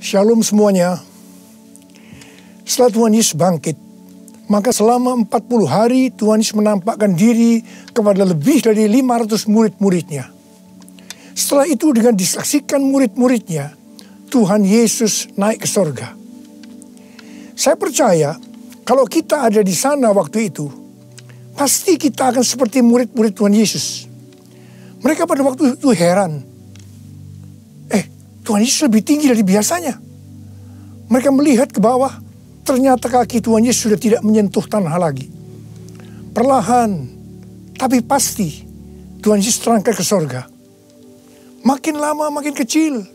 Shalom semuanya. Setelah Tuhan Yesus bangkit, maka selama 40 hari Tuhan Yesus menampakkan diri kepada lebih dari 500 murid-muridnya. Setelah itu dengan disaksikan murid-muridnya, Tuhan Yesus naik ke sorga. Saya percaya kalau kita ada di sana waktu itu, pasti kita akan seperti murid-murid Tuhan Yesus. Mereka pada waktu itu heran. Tuhan Yesus lebih tinggi dari biasanya. Mereka melihat ke bawah, ternyata kaki Tuhan Yesus sudah tidak menyentuh tanah lagi. Perlahan, tapi pasti, Tuhan Yesus terangkat ke sorga. Makin lama makin kecil,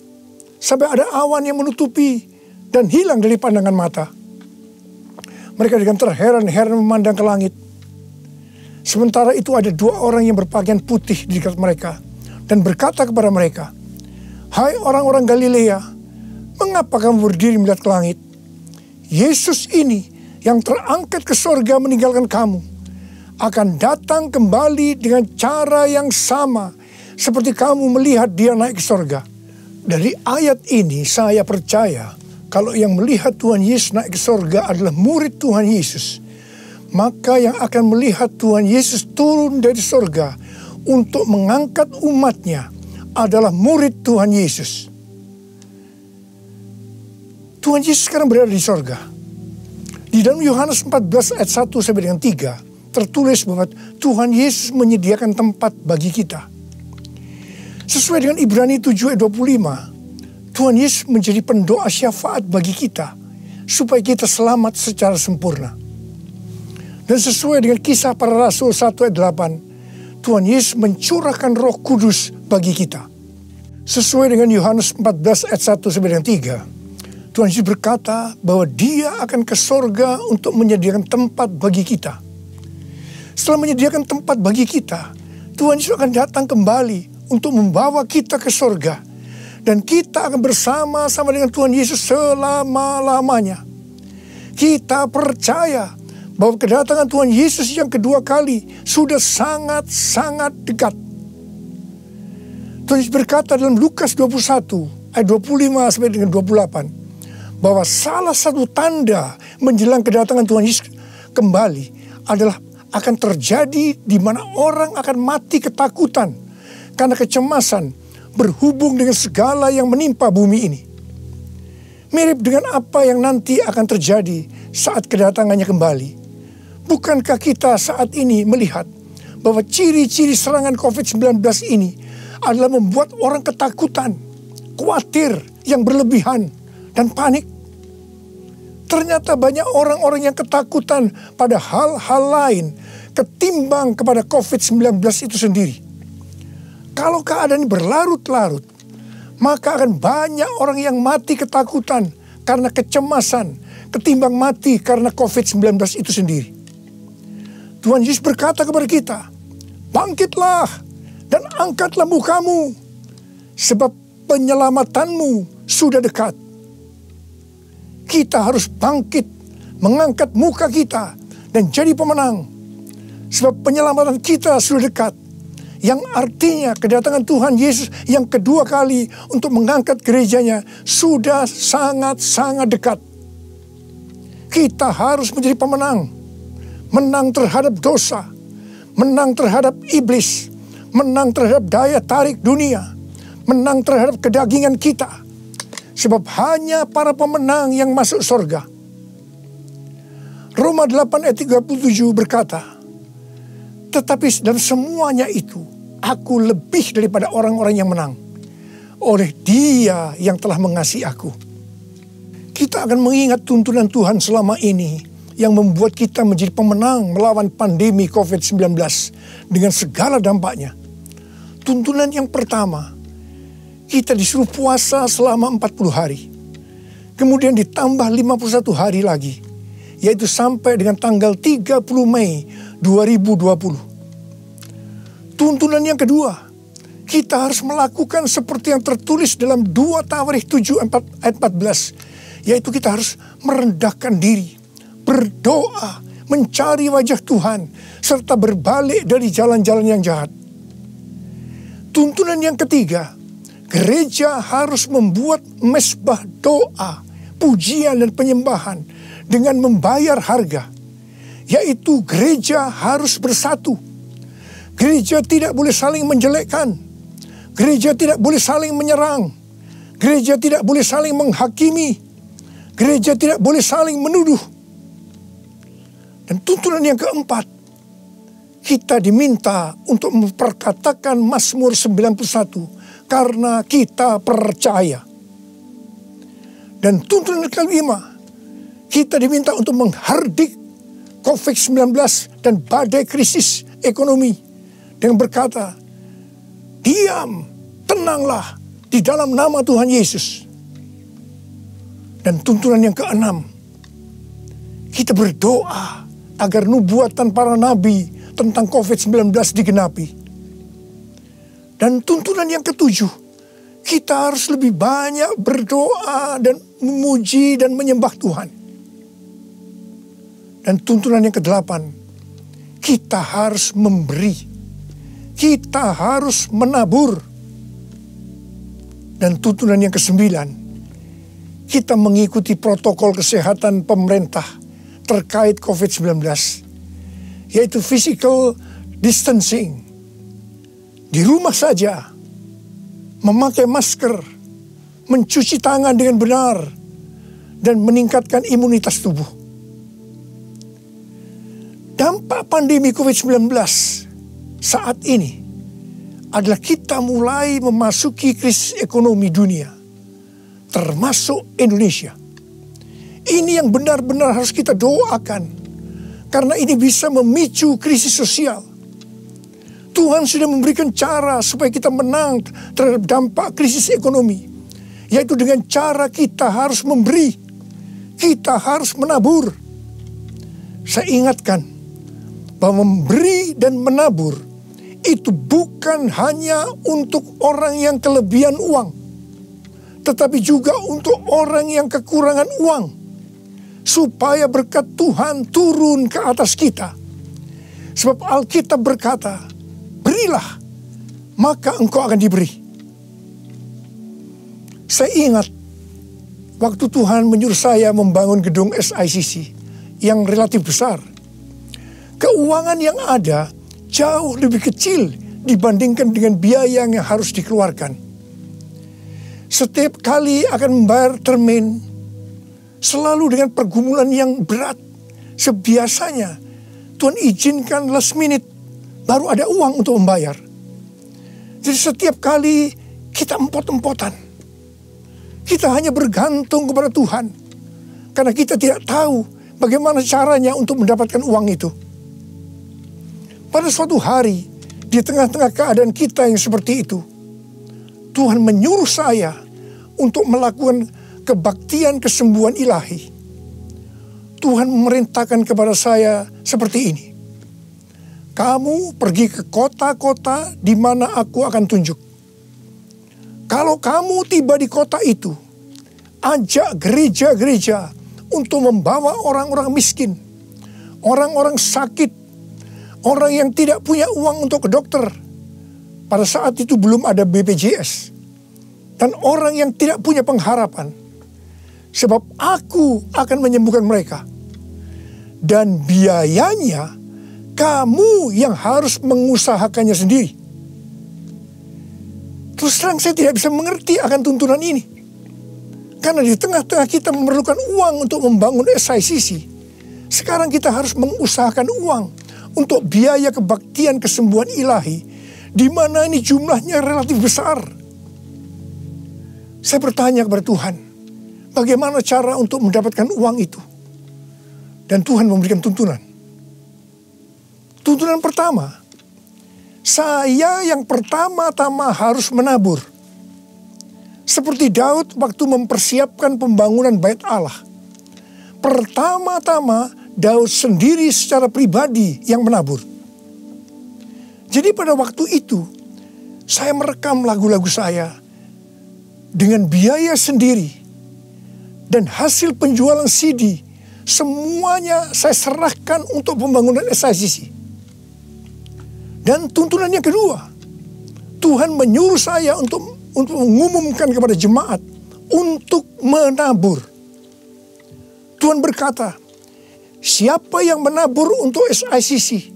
sampai ada awan yang menutupi dan hilang dari pandangan mata. Mereka dengan terheran-heran memandang ke langit. Sementara itu ada dua orang yang berpakaian putih di dekat mereka dan berkata kepada mereka, "Hai orang-orang Galilea, mengapa kamu berdiri melihat ke langit? Yesus ini yang terangkat ke sorga meninggalkan kamu, akan datang kembali dengan cara yang sama seperti kamu melihat dia naik ke sorga." Dari ayat ini saya percaya kalau yang melihat Tuhan Yesus naik ke sorga adalah murid Tuhan Yesus, maka yang akan melihat Tuhan Yesus turun dari sorga untuk mengangkat umatnya adalah murid Tuhan Yesus. Tuhan Yesus sekarang berada di sorga. Di dalam Yohanes 14 ayat 1 sampai dengan 3 tertulis bahwa Tuhan Yesus menyediakan tempat bagi kita. Sesuai dengan Ibrani 7 ayat 25, Tuhan Yesus menjadi pendoa syafaat bagi kita supaya kita selamat secara sempurna. Dan sesuai dengan Kisah Para Rasul 1 ayat 8, Tuhan Yesus mencurahkan Roh Kudus bagi kita. Sesuai dengan Yohanes 14 ayat 1 sampai dengan 3, Tuhan Yesus berkata bahwa Dia akan ke sorga untuk menyediakan tempat bagi kita. Setelah menyediakan tempat bagi kita, Tuhan Yesus akan datang kembali untuk membawa kita ke sorga. Dan kita akan bersama-sama dengan Tuhan Yesus selama-lamanya. Kita percaya bahwa kedatangan Tuhan Yesus yang kedua kali sudah sangat-sangat dekat. Tuhan Yesus berkata dalam Lukas 21 ayat 25 sampai dengan 28 bahwa salah satu tanda menjelang kedatangan Tuhan Yesus kembali adalah akan terjadi di mana orang akan mati ketakutan karena kecemasan berhubung dengan segala yang menimpa bumi ini. Mirip dengan apa yang nanti akan terjadi saat kedatangannya kembali. Bukankah kita saat ini melihat bahwa ciri-ciri serangan COVID-19 ini adalah membuat orang ketakutan, khawatir, yang berlebihan, dan panik? Ternyata banyak orang-orang yang ketakutan pada hal-hal lain ketimbang kepada COVID-19 itu sendiri. Kalau keadaan berlarut-larut, maka akan banyak orang yang mati ketakutan karena kecemasan ketimbang mati karena COVID-19 itu sendiri. Tuhan Yesus berkata kepada kita, "Bangkitlah dan angkatlah mukamu, sebab penyelamatanmu sudah dekat." Kita harus bangkit, mengangkat muka kita, dan jadi pemenang. Sebab penyelamatan kita sudah dekat. Yang artinya kedatangan Tuhan Yesus yang kedua kali untuk mengangkat gerejanya sudah sangat-sangat dekat. Kita harus menjadi pemenang. Menang terhadap dosa, menang terhadap iblis, menang terhadap daya tarik dunia, menang terhadap kedagingan kita. Sebab hanya para pemenang yang masuk surga. Roma 8 ayat 37 berkata, "Tetapi dalam semuanya itu, aku lebih daripada orang-orang yang menang, oleh Dia yang telah mengasihi aku." Kita akan mengingat tuntunan Tuhan selama ini yang membuat kita menjadi pemenang melawan pandemi COVID-19 dengan segala dampaknya. Tuntunan yang pertama, kita disuruh puasa selama 40 hari. Kemudian ditambah 51 hari lagi, yaitu sampai dengan tanggal 30 Mei 2020. Tuntunan yang kedua, kita harus melakukan seperti yang tertulis dalam 2 Tawarikh 7 ayat 14, yaitu kita harus merendahkan diri, berdoa, mencari wajah Tuhan, serta berbalik dari jalan-jalan yang jahat. Tuntunan yang ketiga, gereja harus membuat mezbah doa, pujian dan penyembahan dengan membayar harga. Yaitu gereja harus bersatu. Gereja tidak boleh saling menjelekkan. Gereja tidak boleh saling menyerang. Gereja tidak boleh saling menghakimi. Gereja tidak boleh saling menuduh. Dan tuntunan yang keempat, kita diminta untuk memperkatakan Mazmur 91 karena kita percaya. Dan tuntunan yang kelima, kita diminta untuk menghardik COVID-19 dan badai krisis ekonomi dengan berkata, diam, tenanglah di dalam nama Tuhan Yesus. Dan tuntunan yang keenam, kita berdoa agar nubuatan para nabi tentang COVID-19 digenapi. Dan tuntunan yang ketujuh, kita harus lebih banyak berdoa dan memuji dan menyembah Tuhan. Dan tuntunan yang kedelapan, kita harus memberi. Kita harus menabur. Dan tuntunan yang kesembilan, kita mengikuti protokol kesehatan pemerintah terkait COVID-19, yaitu physical distancing. Di rumah saja, memakai masker, mencuci tangan dengan benar, dan meningkatkan imunitas tubuh. Dampak pandemi COVID-19 saat ini adalah kita mulai memasuki krisis ekonomi dunia, termasuk Indonesia. Ini yang benar-benar harus kita doakan, karena ini bisa memicu krisis sosial. Tuhan sudah memberikan cara supaya kita menang terhadap dampak krisis ekonomi, yaitu dengan cara kita harus memberi, kita harus menabur. Saya ingatkan bahwa memberi dan menabur itu bukan hanya untuk orang yang kelebihan uang, tetapi juga untuk orang yang kekurangan uang, supaya berkat Tuhan turun ke atas kita. Sebab Alkitab berkata, berilah, maka engkau akan diberi. Saya ingat waktu Tuhan menyuruh saya membangun gedung SICC yang relatif besar. Keuangan yang ada jauh lebih kecil dibandingkan dengan biaya yang harus dikeluarkan. Setiap kali akan membayar termin, selalu dengan pergumulan yang berat. Sebiasanya Tuhan izinkan last minute, baru ada uang untuk membayar. Jadi setiap kali kita empot-empotan, kita hanya bergantung kepada Tuhan, karena kita tidak tahu bagaimana caranya untuk mendapatkan uang itu. Pada suatu hari, di tengah-tengah keadaan kita yang seperti itu, Tuhan menyuruh saya untuk melakukan kebaktian kesembuhan ilahi. Tuhan memerintahkan kepada saya seperti ini. Kamu pergi ke kota-kota di mana aku akan tunjuk. Kalau kamu tiba di kota itu, ajak gereja-gereja untuk membawa orang-orang miskin, orang-orang sakit, orang yang tidak punya uang untuk ke dokter. Pada saat itu belum ada BPJS. Dan orang yang tidak punya pengharapan. Sebab aku akan menyembuhkan mereka. Dan biayanya kamu yang harus mengusahakannya sendiri. Terus terang saya tidak bisa mengerti akan tuntunan ini. Karena di tengah-tengah kita memerlukan uang untuk membangun SICC. Sekarang kita harus mengusahakan uang untuk biaya kebaktian kesembuhan ilahi, di mana ini jumlahnya relatif besar. Saya bertanya kepada Tuhan, bagaimana cara untuk mendapatkan uang itu? Dan Tuhan memberikan tuntunan. Tuntunan pertama, saya yang pertama-tama harus menabur. Seperti Daud waktu mempersiapkan pembangunan Bait Allah. Pertama-tama Daud sendiri secara pribadi yang menabur. Jadi pada waktu itu, saya merekam lagu-lagu saya dengan biaya sendiri. Dan hasil penjualan CD, semuanya saya serahkan untuk pembangunan SICC. Dan tuntunan yang kedua, Tuhan menyuruh saya untuk untuk mengumumkan kepada jemaat untuk menabur. Tuhan berkata, siapa yang menabur untuk SICC,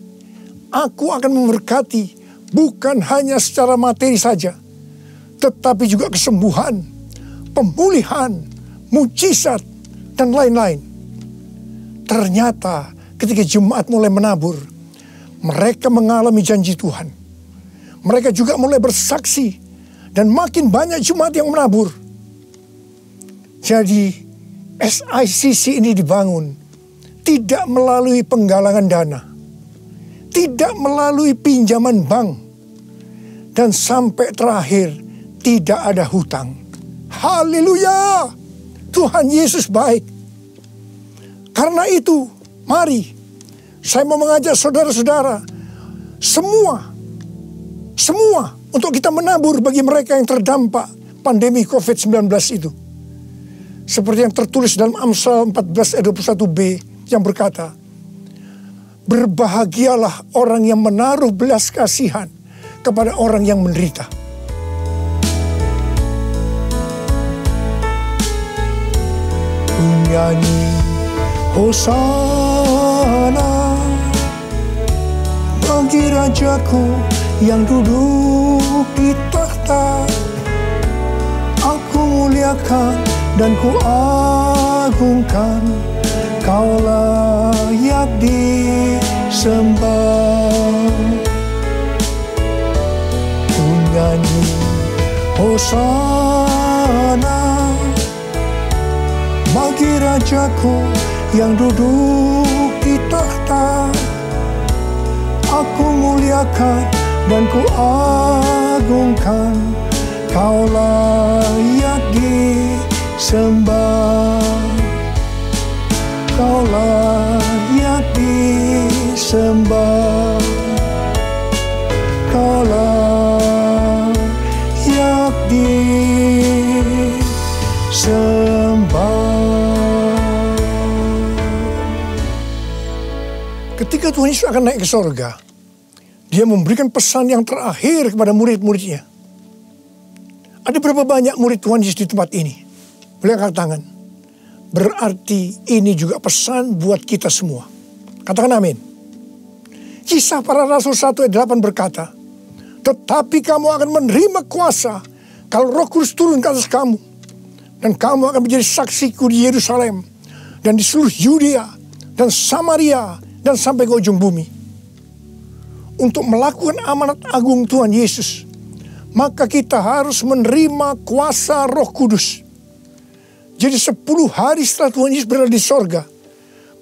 aku akan memberkati bukan hanya secara materi saja, tetapi juga kesembuhan, pemulihan, mujizat, dan lain-lain. Ternyata ketika jemaat mulai menabur, mereka mengalami janji Tuhan. Mereka juga mulai bersaksi, dan makin banyak jemaat yang menabur. Jadi SICC ini dibangun tidak melalui penggalangan dana, tidak melalui pinjaman bank, dan sampai terakhir tidak ada hutang. Haleluya! Tuhan Yesus baik. Karena itu, mari saya mau mengajak saudara-saudara semua untuk kita menabur bagi mereka yang terdampak pandemi COVID-19 itu. Seperti yang tertulis dalam Amsal 14 ayat 21b yang berkata, berbahagialah orang yang menaruh belas kasihan kepada orang yang menderita. Nyanyi Hosana bagi Rajaku yang duduk di tahta. Aku muliakan dan ku agungkan, Kau layak disembah. Ku nyanyi Hosana bagi Rajaku yang duduk di tahta. Aku muliakan dan ku agungkan, Kau layak disembah. Kau layak disembah. Kau layak disembah. Ketika Tuhan Yesus akan naik ke sorga, Dia memberikan pesan yang terakhir kepada murid-muridnya. Ada berapa banyak murid Tuhan Yesus di tempat ini? Boleh angkat tangan. Berarti ini juga pesan buat kita semua. Katakan amin. Kisah Para Rasul 1 ayat 8 berkata, tetapi kamu akan menerima kuasa kalau Roh Kudus turun ke atas kamu. Dan kamu akan menjadi saksiku di Yerusalem dan di seluruh Yudea dan Samaria dan sampai ke ujung bumi. Untuk melakukan amanat agung Tuhan Yesus, maka kita harus menerima kuasa Roh Kudus. Jadi 10 hari setelah Tuhan Yesus berada di sorga,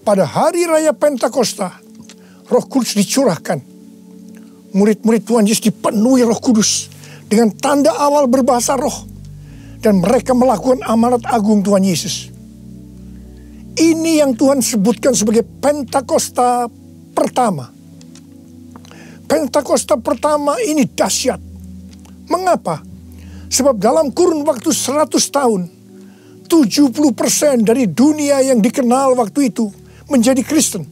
pada hari raya Pentakosta, Roh Kudus dicurahkan. Murid-murid Tuhan Yesus dipenuhi Roh Kudus dengan tanda awal berbahasa roh, dan mereka melakukan amanat agung Tuhan Yesus. Ini yang Tuhan sebutkan sebagai Pentakosta pertama. Pentakosta pertama ini dahsyat. Mengapa? Sebab dalam kurun waktu 100 tahun, 70% dari dunia yang dikenal waktu itu menjadi Kristen.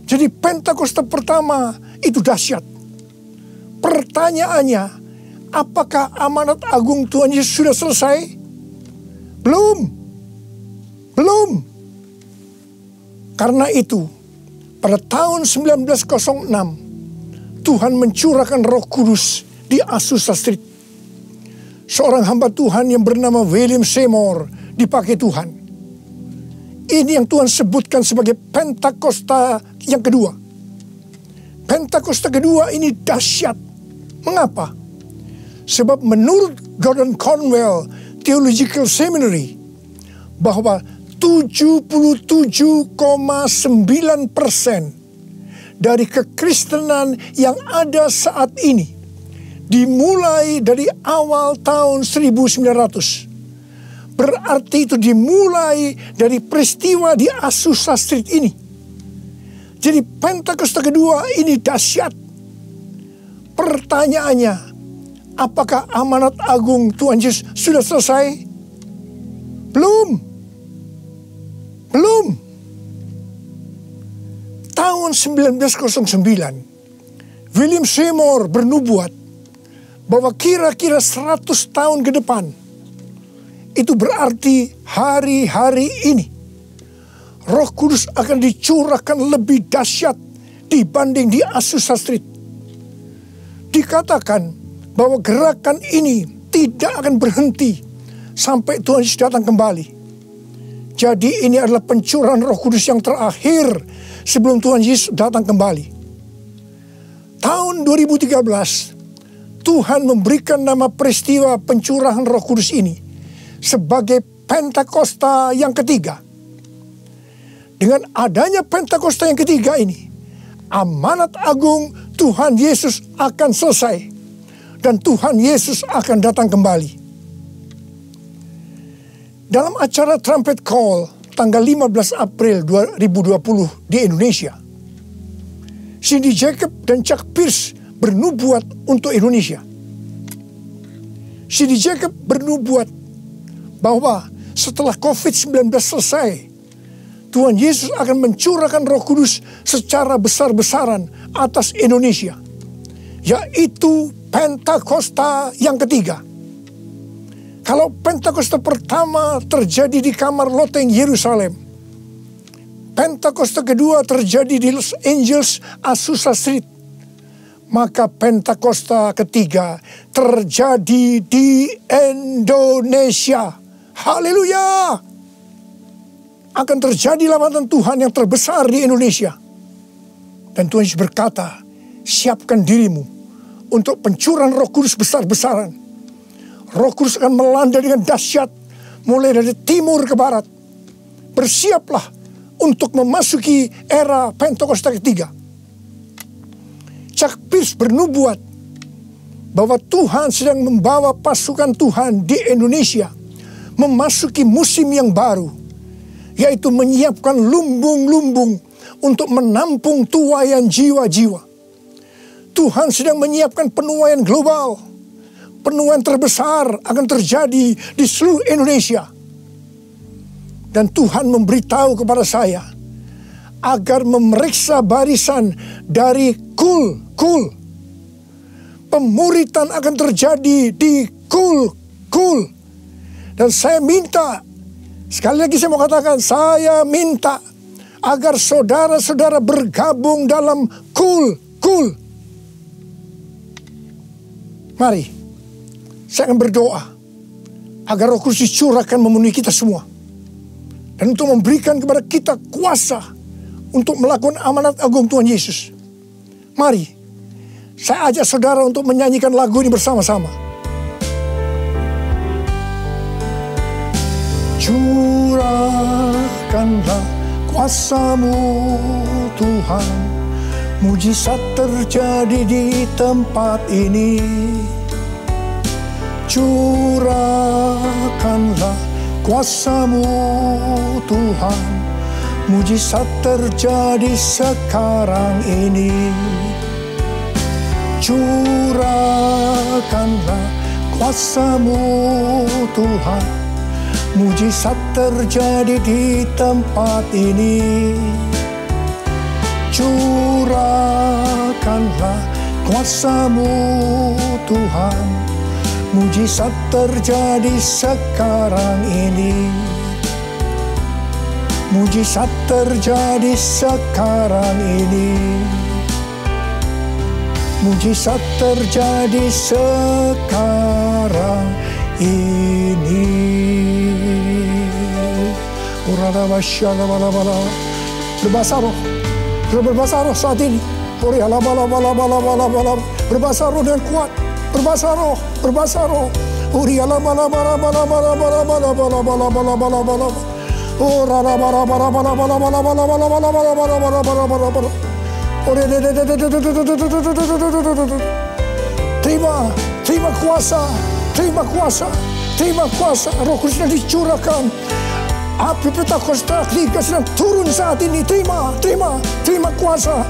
Jadi Pentakosta pertama itu dahsyat. Pertanyaannya, apakah amanat agung Tuhan Yesus sudah selesai? Belum. Karena itu, pada tahun 1906, Tuhan mencurahkan Roh Kudus di Azusa Street. Seorang hamba Tuhan yang bernama William Seymour dipakai Tuhan. Ini yang Tuhan sebutkan sebagai Pentakosta yang kedua. Pentakosta kedua ini dahsyat. Mengapa? Sebab menurut Gordon Conwell Theological Seminary, bahwa 77,9% dari kekristenan yang ada saat ini dimulai dari awal tahun 1900. Berarti itu dimulai dari peristiwa di Azusa Street ini. Jadi Pentakosta kedua ini dahsyat. Pertanyaannya, apakah amanat agung Tuhan Yesus sudah selesai? Belum. Tahun 1909, William Seymour bernubuat bahwa kira-kira 100 tahun ke depan, itu berarti hari-hari ini Roh Kudus akan dicurahkan lebih dahsyat dibanding di Azusa Street. Dikatakan bahwa gerakan ini tidak akan berhenti sampai Tuhan Yesus datang kembali. Jadi ini adalah pencurahan Roh Kudus yang terakhir sebelum Tuhan Yesus datang kembali. Tahun 2013, Tuhan memberikan nama peristiwa pencurahan Roh Kudus ini sebagai Pentakosta yang ketiga. Dengan adanya Pentakosta yang ketiga ini, amanat agung Tuhan Yesus akan selesai dan Tuhan Yesus akan datang kembali. Dalam acara Trumpet Call tanggal 15 April 2020 di Indonesia, Cindy Jacob dan Chuck Pierce bernubuat untuk Indonesia. Cindy Jacob bernubuat bahwa setelah COVID-19 selesai, Tuhan Yesus akan mencurahkan Roh Kudus secara besar-besaran atas Indonesia, yaitu Pentakosta yang ketiga. Kalau Pentakosta pertama terjadi di kamar loteng Yerusalem, Pentakosta kedua terjadi di Los Angeles, Azusa Street, maka Pentakosta ketiga terjadi di Indonesia. Haleluya! Akan terjadi lambatan Tuhan yang terbesar di Indonesia. Dan Tuhan Yesus berkata, siapkan dirimu untuk pencurahan Roh Kudus besar-besaran. Roh Kudus akan melanda dengan dahsyat mulai dari timur ke barat. Bersiaplah untuk memasuki era Pentakosta ketiga. Chuck Pierce bernubuat bahwa Tuhan sedang membawa pasukan Tuhan di Indonesia memasuki musim yang baru, yaitu menyiapkan lumbung-lumbung untuk menampung tuaian jiwa-jiwa. Tuhan sedang menyiapkan penuaian global. Penuaian terbesar akan terjadi di seluruh Indonesia. Dan Tuhan memberitahu kepada saya agar memeriksa barisan dari kul. Pemuritan akan terjadi di kul. Dan saya minta, sekali lagi saya mau katakan, saya minta agar saudara-saudara bergabung dalam kul. Mari. Saya akan berdoa agar Roh Kudus dicurahkan memenuhi kita semua. Dan untuk memberikan kepada kita kuasa untuk melakukan amanat agung Tuhan Yesus. Mari, saya ajak saudara untuk menyanyikan lagu ini bersama-sama. Curahkanlah kuasa-Mu Tuhan, mujizat terjadi di tempat ini. Curahkanlah kuasa-Mu Tuhan, mujizat terjadi sekarang ini. Curahkanlah kuasa-Mu Tuhan, mujizat terjadi di tempat ini. Curahkanlah kuasa-Mu Tuhan, mujizat terjadi sekarang ini. Mujizat terjadi sekarang ini. Mujizat terjadi sekarang ini. Berbahasa roh. Berbahasa roh saat ini. Berbahasa roh dengan kuat. Berbahasa roh, berbahasa roh. Terima kuasa, terima kuasa, terima kuasa. Roh Kudus sedang dicurahkan. Api Pentakosta ketiga sedang turun saat ini. Terima kuasa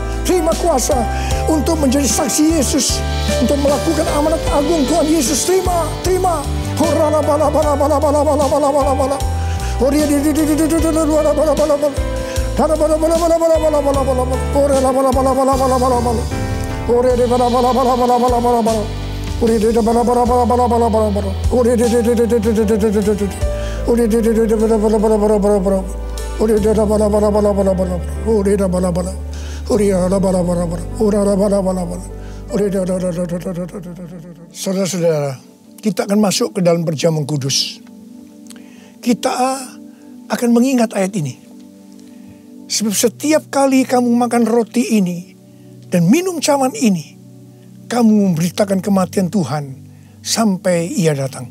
untuk menjadi saksi Yesus, untuk melakukan amanat agung Tuhan Yesus. Terima. Saudara-saudara, kita akan masuk ke dalam perjamuan kudus. Kita akan mengingat ayat ini. Sebab setiap kali kamu makan roti ini dan minum cawan ini, kamu memberitakan kematian Tuhan sampai Ia datang.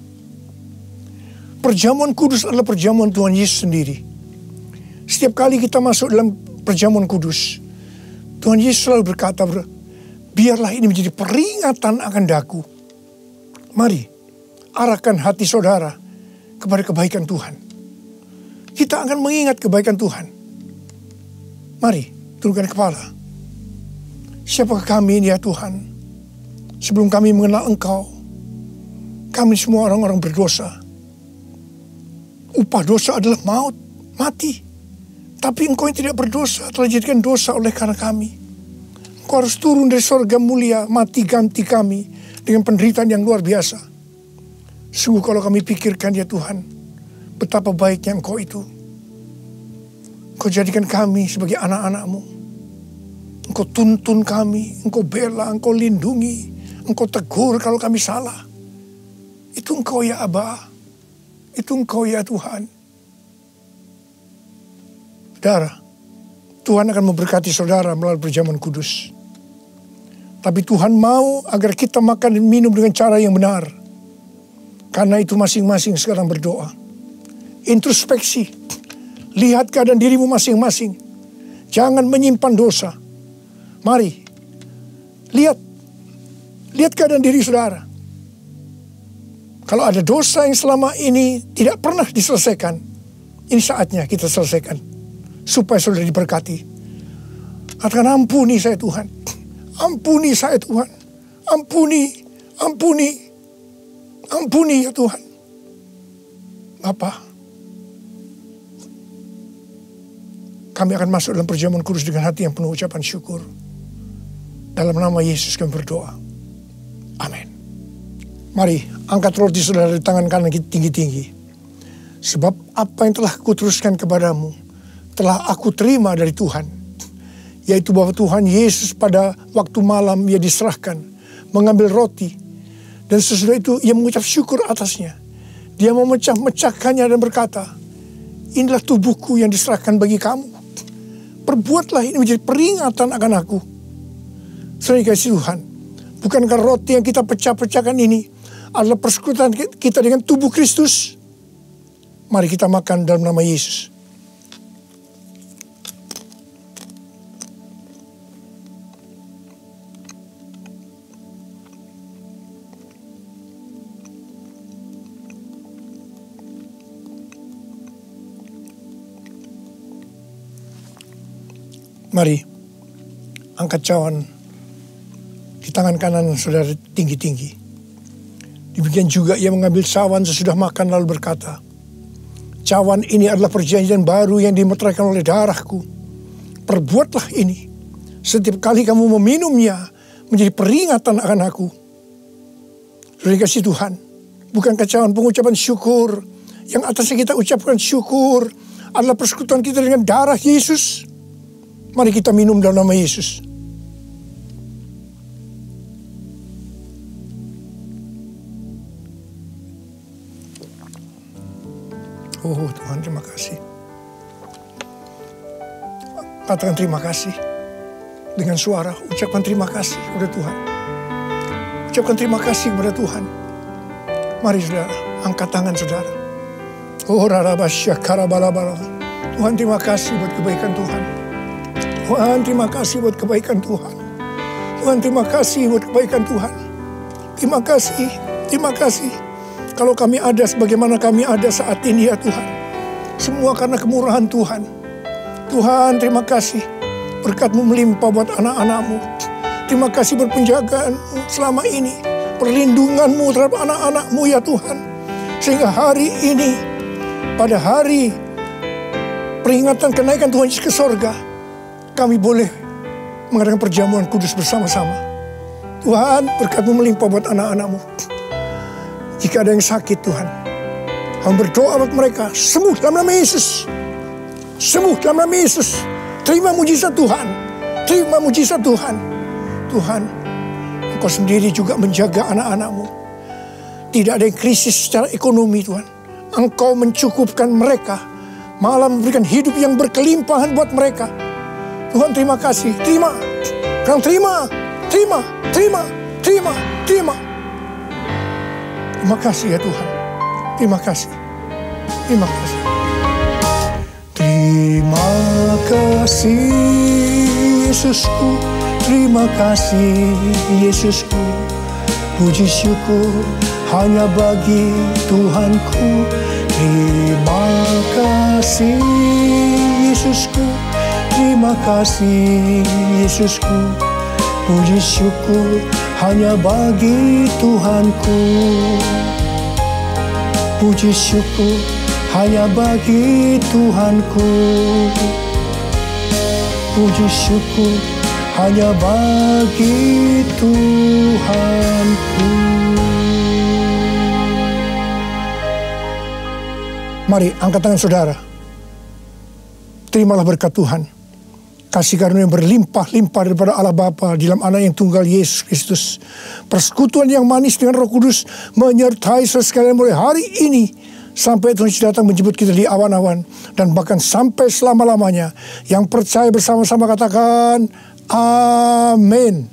Perjamuan kudus adalah perjamuan Tuhan Yesus sendiri. Setiap kali kita masuk dalam perjamuan kudus, Tuhan Yesus selalu berkata, biarlah ini menjadi peringatan akan daku. Mari, arahkan hati saudara kepada kebaikan Tuhan. Kita akan mengingat kebaikan Tuhan. Mari, tundukkan kepala. Siapakah kami ini ya Tuhan? Sebelum kami mengenal Engkau, kami semua orang-orang berdosa. Upah dosa adalah maut, mati. Tapi Engkau yang tidak berdosa telah dijadikan dosa oleh karena kami. Engkau harus turun dari sorga mulia, mati ganti kami dengan penderitaan yang luar biasa. Sungguh kalau kami pikirkan ya Tuhan, betapa baiknya Engkau itu. Engkau jadikan kami sebagai anak-anak-Mu. Engkau tuntun kami, Engkau bela, Engkau lindungi, Engkau tegur kalau kami salah. Itu Engkau ya Aba, itu Engkau ya Tuhan. Saudara, Tuhan akan memberkati saudara melalui perjamuan kudus. Tapi Tuhan mau agar kita makan dan minum dengan cara yang benar. Karena itu masing-masing sekarang berdoa. Introspeksi. Lihat keadaan dirimu masing-masing. Jangan menyimpan dosa. Mari. Lihat keadaan diri saudara. Kalau ada dosa yang selama ini tidak pernah diselesaikan, ini saatnya kita selesaikan. Supaya saudara diberkati. Katakan, ampuni saya Tuhan. Ampuni saya Tuhan. Ampuni ya Tuhan. Bapa, kami akan masuk dalam perjamuan kudus dengan hati yang penuh ucapan syukur. Dalam nama Yesus kami berdoa. Amin. Mari angkat roti saudara di tangan kanan kita tinggi-tinggi. Sebab apa yang telah kuteruskan kepadamu telah aku terima dari Tuhan. Yaitu bahwa Tuhan Yesus pada waktu malam Ia diserahkan, mengambil roti. Dan sesudah itu Ia mengucap syukur atasnya. Dia memecah-mecahkannya dan berkata, inilah tubuhku yang diserahkan bagi kamu. Perbuatlah ini menjadi peringatan akan aku. Saudara kasih Tuhan, bukankah roti yang kita pecah-pecahkan ini adalah persekutuan kita dengan tubuh Kristus? Mari kita makan dalam nama Yesus. Mari, angkat cawan di tangan kanan saudara tinggi-tinggi. Demikian juga Ia mengambil cawan sesudah makan lalu berkata, cawan ini adalah perjanjian baru yang dimeteraikan oleh darahku. Perbuatlah ini setiap kali kamu meminumnya menjadi peringatan akan aku. Saudara kasih Tuhan, bukankah cawan pengucapan syukur yang atasnya kita ucapkan syukur adalah persekutuan kita dengan darah Yesus? Mari kita minum dalam nama Yesus. Oh Tuhan, terima kasih. Katakan terima kasih. Dengan suara, ucapkan terima kasih kepada Tuhan. Ucapkan terima kasih kepada Tuhan. Mari saudara, angkat tangan saudara. Oh rarabasya karabalabala. Tuhan terima kasih buat kebaikan Tuhan. Tuhan terima kasih buat kebaikan Tuhan. Tuhan terima kasih buat kebaikan Tuhan. Terima kasih, terima kasih. Kalau kami ada sebagaimana kami ada saat ini ya Tuhan. Semua karena kemurahan Tuhan. Tuhan terima kasih. Berkat-Mu melimpah buat anak-anak-Mu. Terima kasih buat penjagaan-Mu selama ini. Perlindungan-Mu terhadap anak-anak-Mu ya Tuhan. Sehingga hari ini, pada hari peringatan kenaikan Tuhan Yesus ke sorga, kami boleh mengadakan perjamuan kudus bersama-sama. Tuhan, berkat-Mu melimpah buat anak-anak-Mu. Jika ada yang sakit Tuhan, hamba berdoa buat mereka, sembuh dalam nama Yesus. Sembuh dalam nama Yesus. Terima mujizat Tuhan. Terima mujizat Tuhan. Tuhan, Engkau sendiri juga menjaga anak-anak-Mu. Tidak ada yang krisis secara ekonomi Tuhan. Engkau mencukupkan mereka, malah memberikan hidup yang berkelimpahan buat mereka. Tuhan, terima kasih. Terima. Kang terima. Terima. Terima. Terima. Terima. Terima kasih ya Tuhan. Terima kasih. Terima kasih. Terima kasih Yesusku. Terima kasih Yesusku. Puji syukur hanya bagi Tuhanku. Terima kasih Yesusku. Terima kasih Yesusku. Puji syukur hanya bagi Tuhanku. Puji syukur hanya bagi Tuhanku. Puji syukur hanya bagi Tuhanku. Mari angkat tangan saudara. Terimalah berkat Tuhan. Kasih karunia yang berlimpah-limpah daripada Allah Bapa di dalam Anak yang tunggal Yesus Kristus. Persekutuan yang manis dengan Roh Kudus menyertai saudara sekalian mulai hari ini sampai Tuhan Yesus datang menjemput kita di awan-awan dan bahkan sampai selama-lamanya. Yang percaya bersama-sama katakan amin.